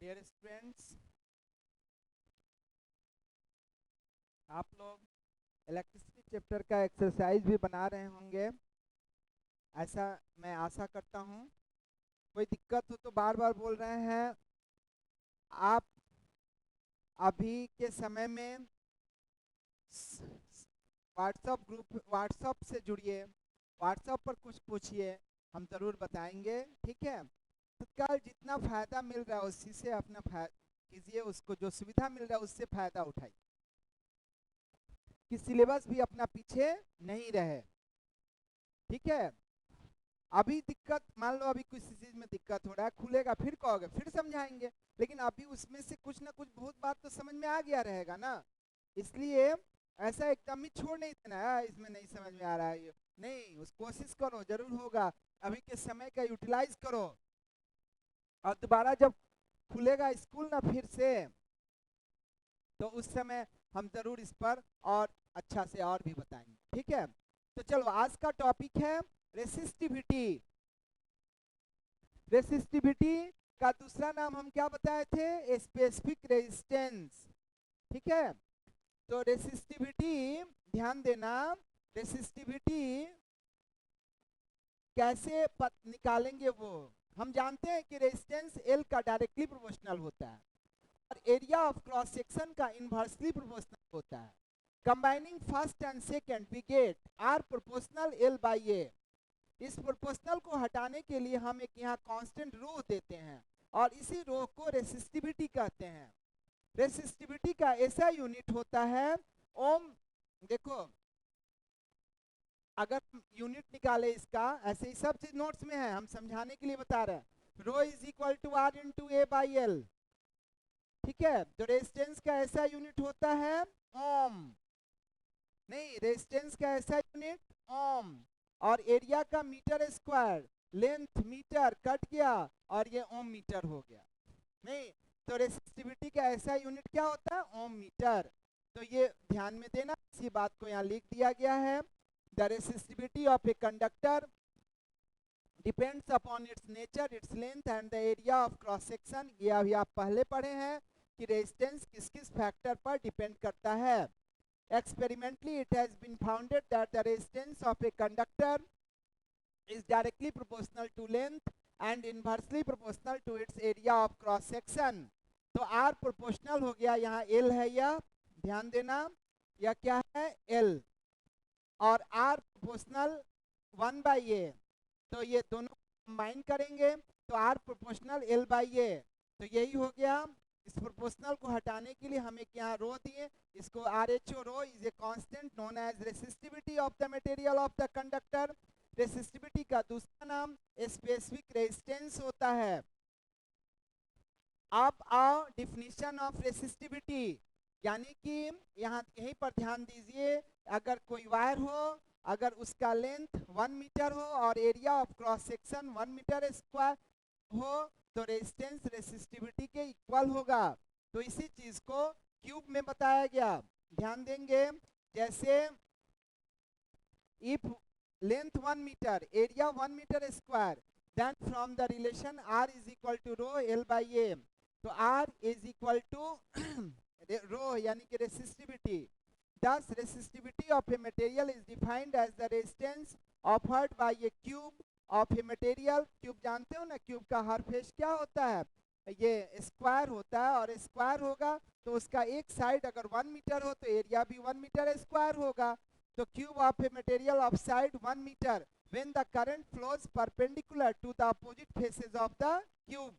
Dear students, आप लोग electricity chapter का एक्सरसाइज भी बना रहे होंगे, ऐसा मैं आशा करता हूँ। कोई दिक्कत हो तो बार बार बोल रहे हैं। आप अभी के समय में व्हाट्सएप ग्रुप, व्हाट्सएप से जुड़िए, व्हाट्सएप पर कुछ पूछिए, हम ज़रूर बताएंगे। ठीक है, तत्काल जितना फ़ायदा मिल रहा है उसी से अपना कीजिए, उसको जो सुविधा मिल रहा है उससे फ़ायदा उठाइए कि सिलेबस भी अपना पीछे नहीं रहे। ठीक है, अभी दिक्कत, मान लो अभी किसी चीज में दिक्कत हो रहा है, खुलेगा फिर कहोगे फिर समझाएंगे, लेकिन अभी उसमें से कुछ ना कुछ बहुत बात तो समझ में आ गया रहेगा ना। इसलिए ऐसा एकदम ही छोड़ नहीं देना है, इसमें नहीं समझ में आ रहा है नहीं, उस कोशिश करो, जरूर होगा। अभी के समय का यूटिलाइज करो, और दोबारा जब खुलेगा स्कूल ना फिर से, तो उस समय हम जरूर इस पर और अच्छा से और भी बताएंगे। ठीक है, तो चलो आज का टॉपिक है रेसिस्टिविटी। रेसिस्टिविटी का दूसरा नाम हम क्या बताए थे? Specific resistance. ठीक है, तो रेसिस्टिविटी, ध्यान देना, रेसिस्टिविटी कैसे निकालेंगे वो हम जानते हैं कि रेजिस्टेंस एल का डायरेक्टली प्रोपोर्शनल होता है और एरिया ऑफ क्रॉस सेक्शन का इनवर्सली प्रोपोर्शनल होता है। Combining first and second we get R proportional L by A. इस प्रोपोर्शनल को हटाने के लिए हम एक यहाँ कांस्टेंट रो देते हैं और इसी रो को रेसिस्टिविटी कहते हैं। रेसिस्टिविटी का ऐसा यूनिट होता है ओम। देखो, अगर यूनिट निकाले इसका, ऐसे ही सब चीज नोट्स में है, हम समझाने के लिए बता रहे हैं। Rho is equal to R into A by L. ठीक है, तो रेजिस्टेंस का ऐसा यूनिट होता है ओम। नहीं, रेजिस्टेंस का ऐसा यूनिट ओम, और एरिया का metre square, length metre cut गया और ये ओम मीटर हो गया। नहीं, तो रेसिस्टिविटी का ऐसा यूनिट क्या होता है? ओम मीटर। तो ये ध्यान में देना, इसी बात को यहाँ लिख दिया गया है। The resistivity of a conductor depends upon its nature, its length and the area of cross section. ये अभी आप पहले पढ़े हैं कि रेजिस्टेंस किस किस फैक्टर पर डिपेंड करता है। Experimentally, it has been found that the resistance of a conductor is directly proportional to length and inversely proportional to its area of cross section. तो R प्रोपोर्शनल हो गया, यहाँ L है, यह ध्यान देना, यह क्या है? L, और R प्रोपोर्शनल 1/A। तो ये दोनों कंबाइन करेंगे तो R प्रोपोर्शनल L/A। तो यही हो गया। इस प्रोपोर्शनल को हटाने के लिए हम एक यहाँ रो दिए, इसको RHO, rho is a constant known as resistivity of the material of the conductor. Resistivity का दूसरा नाम स्पेसिफिक रेजिस्टेंस होता है। अब आओ डिफिनीशन ऑफ रेसिस्टिविटी, यानी कि यहाँ यहीं पर ध्यान दीजिए, अगर कोई वायर हो, अगर उसका लेंथ 1 मीटर हो और area of cross section 1 metre square हो, तो रेजिस्टेंस रेसिस्टिविटी के इक्वल होगा। तो इसी चीज को क्यूब में बताया गया, ध्यान देंगे। जैसे if length 1 meter, area 1 metre square, then from the relation R is equal to rho L by A. तो R is equal to rho यानी कि resistivity. Thus, resistivity of a material is defined as the resistance offered by a cube of a material। Cube जानते हो ना, cube का हर face क्या होता है? ये स्क्वायर होता है, और स्क्वायर होगा तो उसका एक साइड अगर 1 मीटर हो तो एरिया भी 1 मीटर स्क्वायर होगा। तो cube of a material of side 1 metre when the current flows perpendicular to the opposite faces of the cube.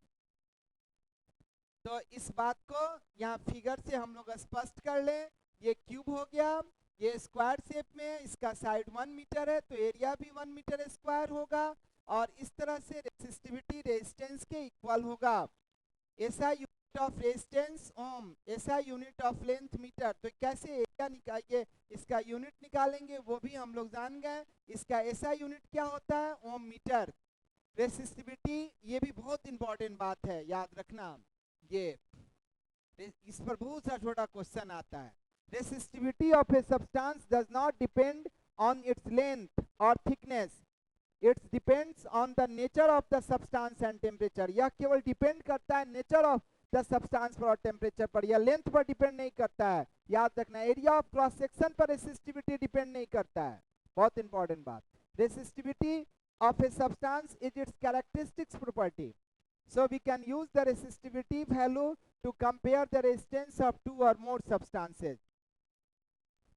तो इस बात को यहाँ फिगर से हम लोग स्पष्ट कर लें। ये क्यूब हो गया, ये स्क्वायर शेप में, इसका साइड 1 मीटर है तो एरिया भी 1 मीटर स्क्वायर होगा, और इस तरह से रेसिस्टिविटी रेजिस्टेंस के इक्वल होगा। ऐसा यूनिट ऑफ रेजिस्टेंस ओम, ऐसा यूनिट ऑफ लेंथ मीटर। तो कैसे एरिया निकालिए, इसका यूनिट निकालेंगे वो भी हम लोग जान गए। इसका ऐसा यूनिट क्या होता है? ओम मीटर। रेसिस्टिविटी, ये भी बहुत इंपॉर्टेंट बात है, याद रखना, ये इस पर बहुत सा छोटा क्वेश्चन आता है। Resistivity of a substance does not depend on its length or thickness. It depends on the nature of the substance and temperature. यह केवल डिपेंड करता है नेचर ऑफ द सब्सटेंस पर और टेम्परेचर पर, या लेंथ पर डिपेंड नहीं करता है, याद रखना। एरिया ऑफ क्रॉस सेक्शन पर रेसिस्टिविटी डिपेंड नहीं करता है, बहुत इंपॉर्टेंट बात। Resistivity of a substance is its characteristics property. So we can use the resistivity value to compare the resistance of two or more substances.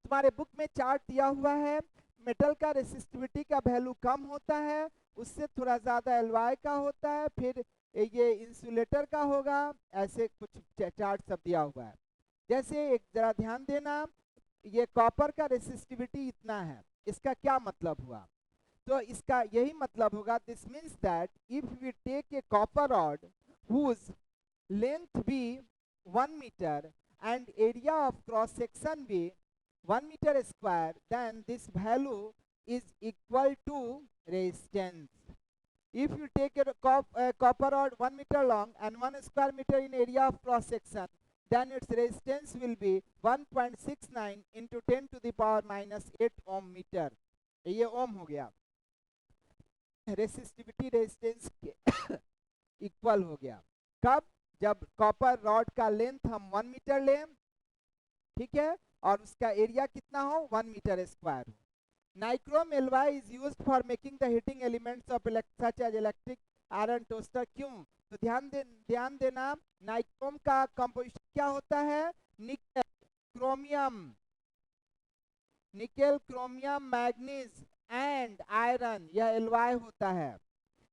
तुम्हारे book में chart दिया हुआ है, मेटल का रेसिस्टिविटी का वैल्यू कम होता है, उससे थोड़ा ज़्यादा एलवाई का होता है, फिर ये इंसुलेटर का होगा, ऐसे कुछ चार्ट सब दिया हुआ है। जैसे एक जरा ध्यान देना, ये कॉपर का रेसिस्टिविटी इतना है, इसका क्या मतलब हुआ? तो इसका यही मतलब होगा, this means that if we take a copper rod whose length be 1 metre and area of cross section be 1 metre square, then this value is equal to resistance. If you take a copper rod 1 meter long and 1 square meter in area of cross section, then its resistance will be 1.69 into 10 to the power minus 8 ohm meter. ये ओम हो गया, resistivity resistance के equal हो गया। कब? जब copper rod का length हम 1 मीटर लें, ठीक है, और उसका एरिया कितना हो, 1 मीटर स्क्वायर हो। Nichrome alloy is used for making the heating elements of such as electric iron toaster. क्यों? तो ध्यान देना, नाइक्रोम का कंपोजिशन क्या होता है? Nickel, chromium, nickel, chromium, manganese and iron, यह एलवाई होता है।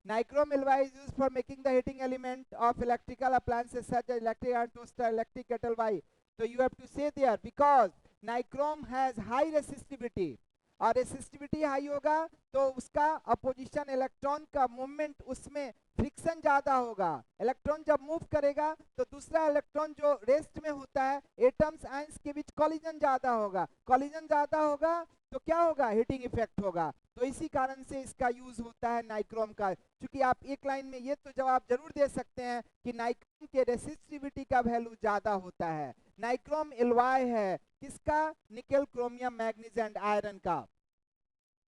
Nichrome alloy is used for making the heating element of electrical appliances such as electric iron toaster, electric kettle. Why? तो you have to say there because nichrome has high resistivity, और resistivity high होगा तो उसका opposition electron का movement, उसमें friction ज्यादा होगा। Electron जब मूव करेगा तो दूसरा इलेक्ट्रॉन जो रेस्ट में होता है, एटम्स आयंस के बीच कॉलिजन ज्यादा होगा, कॉलिजन ज्यादा होगा तो क्या होगा? हीटिंग इफेक्ट होगा। तो इसी कारण से इसका यूज होता है नाइक्रोम का। क्योंकि आप एक लाइन में ये तो जवाब जरूर दे सकते हैं कि नाइक्रोम के रेसिस्टिविटी का वैल्यू ज्यादा होता है। नाइक्रोम एलवाई है किसका? Nickel, chromium, manganese and iron का।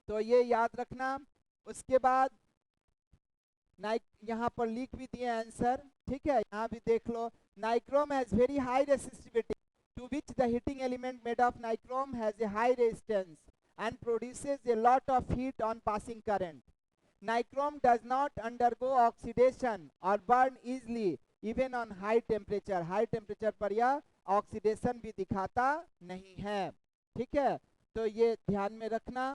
तो ये याद रखना। उसके बाद यहाँ पर लिख भी दिए आंसर, ठीक है, यहाँ भी देख लो। Nichrome has very high resistivity to which the heating element made of nichrome has a high resistance and produces a lot of heat on passing current. Nichrome does not undergo oxidation or burn easily even on high temperature. High temperature पर यह oxidation भी दिखाता नहीं है, ठीक है, तो ये ध्यान में रखना।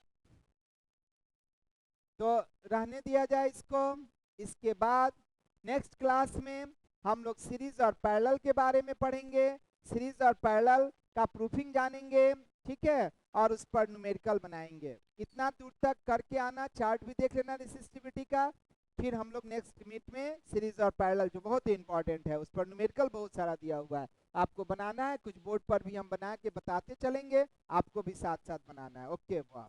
तो रहने दिया जाए इसको। इसके बाद नेक्स्ट क्लास में हम लोग सीरीज और पैरेलल के बारे में पढ़ेंगे। सीरीज और पैरेलल का प्रूफिंग जानेंगे, ठीक है, और उस पर न्यूमेरिकल बनाएंगे। इतना दूर तक करके आना, चार्ट भी देख लेना रेसिस्टिविटी का। फिर हम लोग नेक्स्ट मीट में सीरीज और पैरेलल जो बहुत ही इंपॉर्टेंट है, उस पर न्यूमेरिकल बहुत सारा दिया हुआ है, आपको बनाना है। कुछ बोर्ड पर भी हम बना के बताते चलेंगे, आपको भी साथ साथ बनाना है। ओके वाह।